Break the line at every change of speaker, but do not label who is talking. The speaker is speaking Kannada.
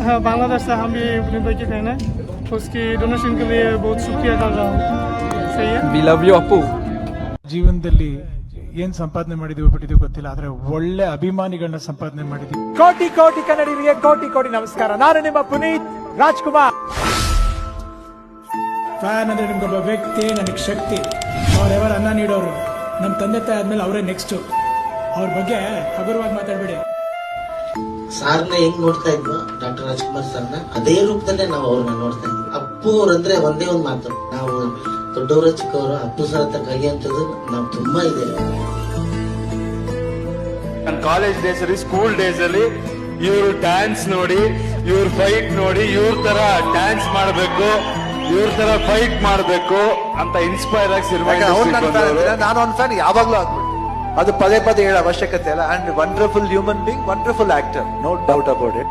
हाँ, बांग्लादेश से हम भी अपने भाई के फैन है, उसकी डोनेशन के लिए बहुत शुक्रिया कर रहा हूँ. सही है.
We love you Appu.
ಜೀವನದಲ್ಲಿ ಏನ್ ಸಂಪಾದನೆ ಮಾಡಿದೀವಿ ಬಿಟ್ಟಿದೀವಿ ಗೊತ್ತಿಲ್ಲ, ಆದ್ರೆ ಒಳ್ಳೆ ಅಭಿಮಾನಿಗಳನ್ನ ಸಂಪಾದನೆ ಮಾಡಿದೀವಿ.
ಕೋಟಿ ಕೋಟಿ ಕನ್ನಡಿಗರಿಗೆ ಕೋಟಿ ಕೋಟಿ ನಮಸ್ಕಾರ. ನಾನು ನಿಮ್ಮ ಪುನೀತ್ ರಾಜ್ಕುಮಾರ್.
ಫ್ಯಾನ್ ಅಂದ್ರೆ ನಿಮ್ಗೊಬ್ಬ ವ್ಯಕ್ತಿ, ನನಗೆ ಶಕ್ತಿ. ಅವ್ರೆವರ್ ಅನ್ನ ನೀಡೋರು, ನಮ್ಮ ತಂದೆ ತಾಯಿ ಆದ್ಮೇಲೆ ಅವರೇ ನೆಕ್ಸ್ಟ್. ಅವ್ರ ಬಗ್ಗೆ ಹಗುರವಾಗಿ ಮಾತಾಡ್ಬೇಡಿ.
ಸಾರ್ನ ಹೆಂಗ್ ನೋಡ್ತಾ ಇದ್ವು ಡಾಕ್ಟರ್ ರಾಜ್ಕುಮಾರ್ ಸರ್ನ, ಅದೇ ರೂಪದಲ್ಲೇ ನಾವು ಅವ್ರನ್ನ ನೋಡ್ತಾ ಇದ್ವಿ. ಅಪ್ಪು ಅವ್ರಂದ್ರೆ ಒಂದೇ ಒಂದು ಮಾತು, ನಾವು ದೊಡ್ಡವರ ಚಿಕ್ಕವರು ಅಪ್ಪು ಸರ್ ಹತ್ರ ಕಲಿಯುವಂಥದ್ದು ನಾವು ತುಂಬಾ ಇದೆ.
ಕಾಲೇಜ್ ಡೇಸ್ ಅಲ್ಲಿ, ಸ್ಕೂಲ್ ಡೇಸ್ ಅಲ್ಲಿ ಇವ್ರು ಡ್ಯಾನ್ಸ್ ನೋಡಿ, ಇವ್ರ ಫೈಟ್ ನೋಡಿ, ಇವ್ರ ತರ ಡ್ಯಾನ್ಸ್ ಮಾಡ್ಬೇಕು, ಇವ್ರ ತರ ಫೈಟ್ ಮಾಡ್ಬೇಕು ಅಂತ ಇನ್ಸ್ಪೈರ್ ಆಗಿ
ನಾನು ಒಂದು ಫ್ಯಾನ್ ಯಾವಾಗ್ಲೂ ಆಗ್ಬಿಟ್ಟು, ಅದು ಪದೇ ಪದೇ ಹೇಳೋ ಅವಶ್ಯಕತೆ ಇಲ್ಲ. And wonderful human being, wonderful actor, no doubt about it.